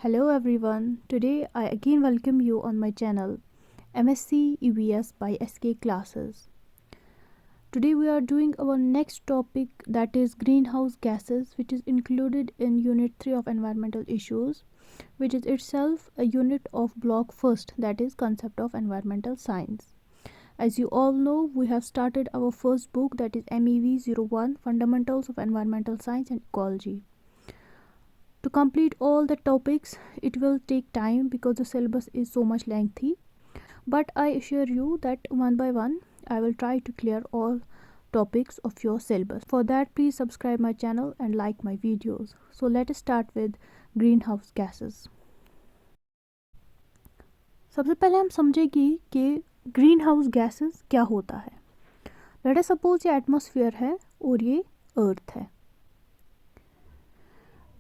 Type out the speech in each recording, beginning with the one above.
Hello everyone. Today I again welcome you on my channel MSc EVS by SK Classes. Today we are doing our next topic, that is greenhouse gases, which is included in unit 3 of environmental issues, which is itself a unit of block first, that is concept of environmental science. As you all know, we have started our first book, that is MEV01 Fundamentals of Environmental Science and Ecology. To complete all the topics, it will take time because the syllabus is so much lengthy, but I assure you that one by one I will try to clear all topics of your syllabus. For that, please subscribe my channel and like my videos. So let us start with greenhouse gases. सबसे पहले हम समझेंगे कि green house gases क्या होता है. Let us suppose ये atmosphere है और ये अर्थ है.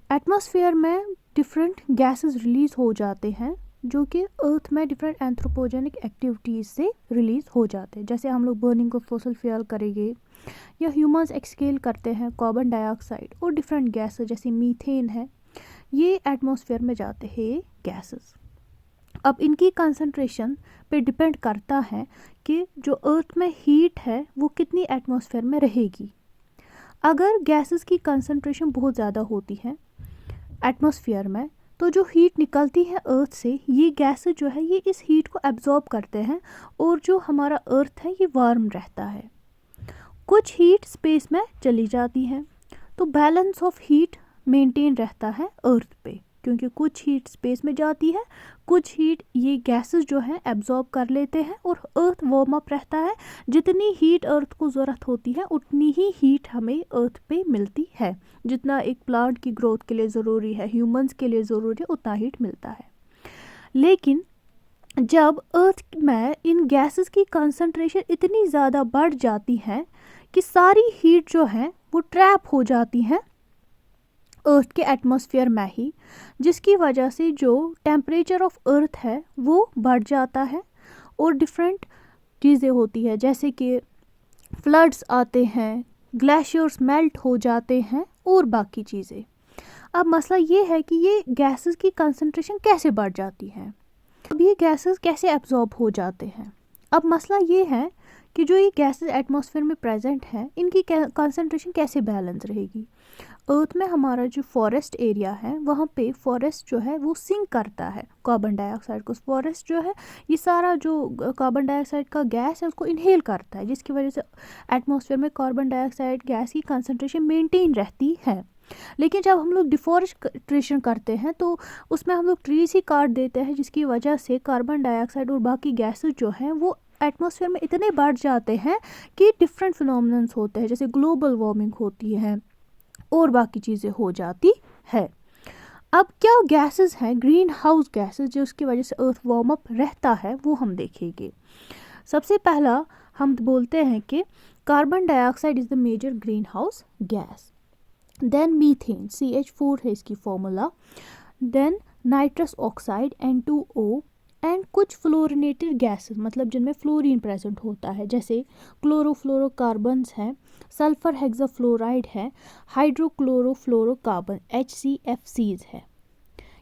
एटमॉस्फेयर में डिफरेंट गैसेस रिलीज़ हो जाते हैं जो कि अर्थ में डिफरेंट एंथ्रोपोजेनिक एक्टिविटीज़ से रिलीज़ हो जाते हैं. जैसे हम लोग बर्निंग ऑफ फॉसिल फ्यूल करेंगे या ह्यूमंस एक्सहेल करते हैं कार्बन डाइऑक्साइड और डिफरेंट गैसेस जैसे मीथेन है, ये एटमॉस्फेयर में जाते हैं ये गैसेस. अब इनकी कंसंट्रेशन पे डिपेंड करता है कि जो अर्थ में हीट है वो कितनी एटमॉस्फेयर में रहेगी. अगर गैसेस की कंसंट्रेशन बहुत ज़्यादा होती है एटमॉस्फेयर में, तो जो हीट निकलती है अर्थ से, ये गैसेस जो है ये इस हीट को एब्जॉर्ब करते हैं और जो हमारा अर्थ है ये वार्म रहता है. कुछ हीट स्पेस में चली जाती है, तो बैलेंस ऑफ हीट मेंटेन रहता है अर्थ पे, क्योंकि कुछ हीट स्पेस में जाती है, कुछ हीट ये गैसेस जो है एब्जॉर्ब कर लेते हैं और अर्थ वार्म अप रहता है. जितनी हीट अर्थ को ज़रूरत होती है उतनी ही हीट हमें अर्थ पे मिलती है. जितना एक प्लांट की ग्रोथ के लिए ज़रूरी है, ह्यूमंस के लिए ज़रूरी है, उतना हीट मिलता है. लेकिन जब अर्थ में इन गैसेस की कंसंट्रेशन इतनी ज़्यादा बढ़ जाती है कि सारी हीट जो है वो ट्रैप हो जाती है अर्थ के एटमॉस्फेयर में ही, जिसकी वजह से जो टेम्परेचर ऑफ अर्थ है वो बढ़ जाता है और डिफरेंट चीज़ें होती है, जैसे कि फ्लड्स आते हैं, ग्लेशियर्स मेल्ट हो जाते हैं और बाकी चीज़ें. अब मसला ये है कि ये गैसेस की कंसंट्रेशन कैसे बढ़ जाती है, अब ये गैसेस कैसे एब्जॉर्ब हो जाते हैं. अब मसला ये है कि जो ये गैसेस एटमॉस्फेयर में प्रेजेंट हैं इनकी कंसंट्रेशन कैसे बैलेंस रहेगी. अर्थ में हमारा जो फॉरेस्ट एरिया है वहाँ पे फॉरेस्ट जो है वो सिंक करता है कार्बन डाइऑक्साइड को. फॉरेस्ट जो है ये सारा जो कार्बन डाइऑक्साइड का गैस है उसको इनहेल करता है, जिसकी वजह से एटमॉस्फेयर में कार्बन डाइऑक्साइड गैस की कंसंट्रेशन मेंटेन रहती है. लेकिन जब हम लोग डिफॉरेस्टेशन करते हैं तो उसमें हम लोग ट्रीज ही काट देते हैं, जिसकी वजह से कार्बन डाइऑक्साइड और बाकी गैसेस जो हैं वो एटमॉस्फेयर में इतने बढ़ जाते हैं कि डिफरेंट फिनोमिनन्स होते हैं, जैसे ग्लोबल वार्मिंग होती है और बाकी चीज़ें हो जाती है. अब क्या गैसेस हैं ग्रीन हाउस गैसेस जो उसकी वजह से अर्थ वार्म अप रहता है वो हम देखेंगे. सबसे पहला हम बोलते हैं कि carbon dioxide is the major green house gas. Then methane CH4 है इसकी formula. Then nitrous oxide N2O and कुछ फ्लोरिनेटेड गैसेस, मतलब जिनमें फ्लोरीन प्रेजेंट होता है, जैसे क्लोरोफ्लोरोकार्बन्स हैं, सल्फर हेक्साफ्लोराइड है, हाइड्रोक्लोरोफ्लोरोकार्बन HCFCs है.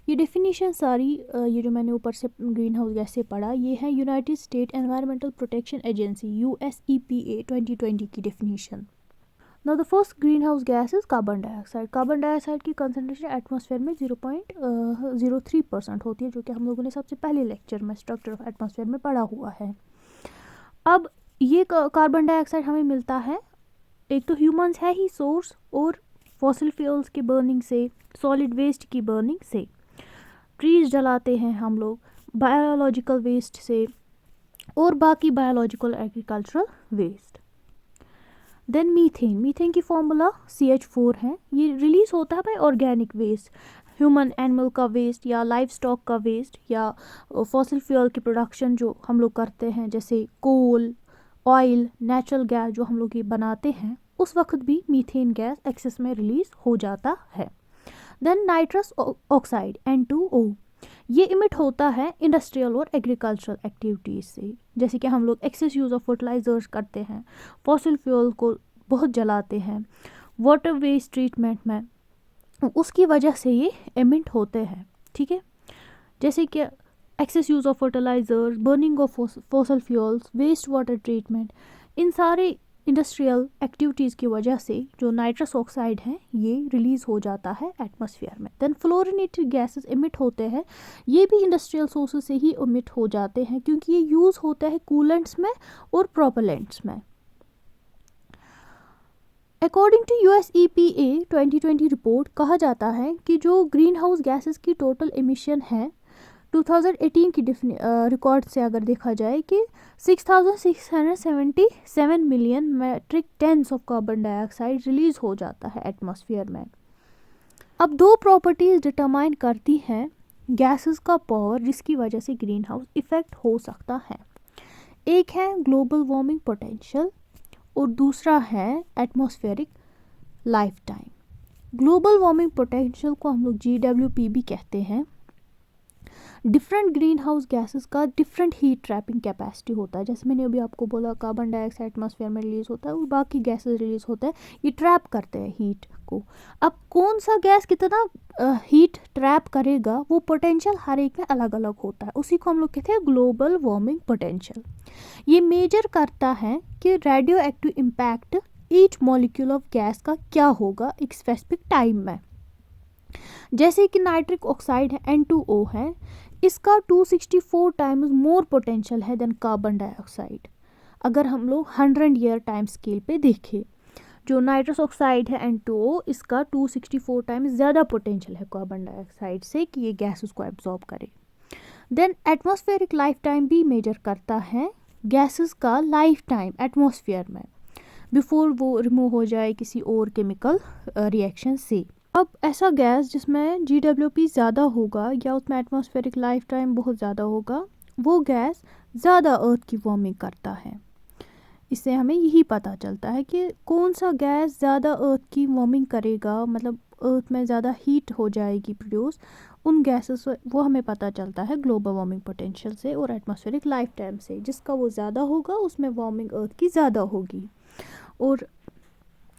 ये डेफिनेशन सारी ये जो मैंने ऊपर से ग्रीन हाउस गैस से पढ़ा ये है United state environmental protection agency USEPA 2020 की definition. Now the first greenhouse gas is carbon dioxide. Carbon dioxide की कंसनट्रेशन एटमॉस्फेयर में 0.03% होती है, जो कि हम लोगों ने सबसे पहले लेक्चर में स्ट्रक्चर ऑफ एटमॉस्फेयर में पढ़ा हुआ है. अब ये कार्बन डाइऑक्साइड हमें मिलता है, एक तो ह्यूमंस है ही सोर्स, और फॉसिल फ्यूल्स की बर्निंग से, सॉलिड वेस्ट की बर्निंग से, ट्रीज जलाते हैं हम लोग, बायोलॉजिकल वेस्ट से और बाकी biological agricultural waste. Then methane की फॉर्मूला CH4 है. ये रिलीज़ होता है by organic waste, human animal का वेस्ट या लाइव स्टॉक का वेस्ट या फॉसिल फ्यूल की प्रोडक्शन जो हम लोग करते हैं, जैसे कोल, ऑयल, नेचुरल गैस जो हम लोग ये बनाते हैं, उस वक्त भी मीथेन गैस एक्सेस में रिलीज़ हो जाता है. देन नाइट्रस ऑक्साइड N2O ये इमिट होता है इंडस्ट्रियल और एग्रीकल्चरल एक्टिविटीज़ से, जैसे कि हम लोग एक्सेस यूज़ ऑफ फर्टिलाइजर्स करते हैं, फॉसिल फ्यूल को बहुत जलाते हैं, वाटर वेस्ट ट्रीटमेंट में, उसकी वजह से ये इमिट होते हैं. ठीक है, जैसे कि excess use of fertilizers, burning of fossil fuels, waste water treatment, इन सारे इंडस्ट्रियल एक्टिविटीज़ की वजह से जो नाइट्रस ऑक्साइड है ये रिलीज़ हो जाता है एटमॉस्फेयर में। देन फ्लोरिनेटेड गैसेस इमिट होते हैं, ये भी इंडस्ट्रियल सोर्सेज से ही इमिट हो जाते हैं क्योंकि ये यूज़ होता है कूलेंट्स में और प्रोपेलेंट्स में। According to US EPA 2020 report कहा जाता है कि जो ग्रीन हाउस गैसेस की टोटल एमिशन है 2018 की रिकॉर्ड से अगर देखा जाए कि 6,677 million metric tons of carbon dioxide release हो जाता है एटमॉस्फेयर में। अब दो प्रॉपर्टीज डिटरमाइन करती हैं गैसेस का पावर जिसकी वजह से ग्रीन हाउस इफेक्ट हो सकता है। एक है ग्लोबल वार्मिंग पोटेंशियल और दूसरा है atmospheric life time. Global warming potential को हम लोग GWP भी कहते हैं। डिफरेंट ग्रीन हाउस गैसेस का डिफरेंट हीट ट्रैपिंग कैपेसिटी होता है। जैसे मैंने अभी आपको बोला कार्बन डाइऑक्साइड एटमॉस्फेयर में रिलीज होता है और बाकी गैसेस रिलीज होते हैं, ये ट्रैप करते हैं हीट को। अब कौन सा गैस कितना हीट ट्रैप करेगा वो पोटेंशियल हर एक में अलग अलग होता है, उसी को हम लोग कहते हैं ग्लोबल वार्मिंग पोटेंशियल। ये मेजर करता है कि radio active impact each molecule of gas का क्या होगा एक स्पेसिफिक टाइम में। जैसे कि नाइट्रिक ऑक्साइड है N2O है, इसका 264 टाइम्स मोर पोटेंशियल है देन कार्बन डाइऑक्साइड। अगर हम लोग 100 ईयर टाइम स्केल पे देखें, जो नाइट्रस ऑक्साइड है N2O इसका 264 टाइम्स ज़्यादा पोटेंशियल है कार्बन डाइऑक्साइड से कि ये गैस उसको एब्जॉर्ब करे। देन एटमॉस्फेरिक लाइफ टाइम भी मेजर करता है गैसेस का लाइफ टाइम एटमॉस्फेयर में बिफोर वो रिमूव हो जाए किसी और केमिकल रिएक्शन से। अब ऐसा गैस जिसमें GWP ज़्यादा होगा या उसमें एटमॉस्फेरिक लाइफ टाइम बहुत ज़्यादा होगा, वो गैस ज़्यादा अर्थ की वार्मिंग करता है। इससे हमें यही पता चलता है कि कौन सा गैस ज़्यादा अर्थ की वार्मिंग करेगा, मतलब अर्थ में ज़्यादा हीट हो जाएगी प्रोड्यूस, उन गैसेस वो हमें पता चलता है ग्लोबल वार्मिंग पोटेंशियल से और एटमॉस्फेरिक लाइफ टाइम से। जिसका वो ज़्यादा होगा उसमें वार्मिंग अर्थ की ज़्यादा होगी और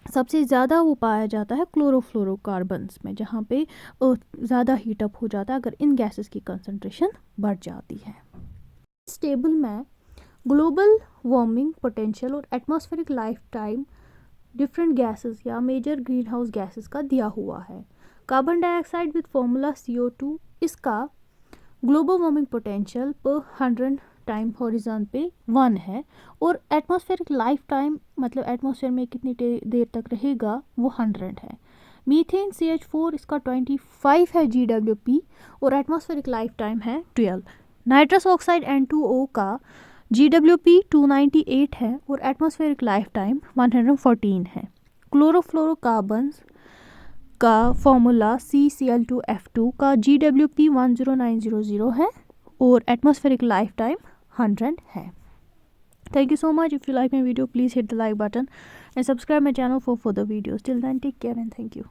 सबसे ज़्यादा वो पाया जाता है क्लोरोफ्लोरोकार्बन्स में, जहाँ पे अर्थ ज़्यादा हीटअप हो जाता है अगर इन गैसेस की कंसंट्रेशन बढ़ जाती है। इस टेबल में ग्लोबल वार्मिंग पोटेंशियल और atmospheric life time different gases या मेजर ग्रीन हाउस गैसेस का दिया हुआ है। Carbon dioxide with formula CO2, इसका ग्लोबल वार्मिंग पोटेंशियल पर 100 टाइम हॉरिजॉन पे 1 है और एटमॉस्फेरिक लाइफ टाइम मतलब एटमॉस्फेयर में कितनी देर तक रहेगा वो 100 है। मीथेन CH4 इसका 25 है GWP और एटमॉस्फेरिक लाइफ टाइम है 12। नाइट्रस ऑक्साइड N2O का GWP 298 है और एटमॉस्फेरिक लाइफ टाइम 114 है। क्लोरोफ्लोरोकार्बन्स का फॉर्मूला CCl2F2 का GWP 10900 है और एटमॉस्फेरिक लाइफ टाइम 100 है। Thank you so much. If you like my video, please hit the like button and subscribe my channel for further videos. Till then, take care and thank you.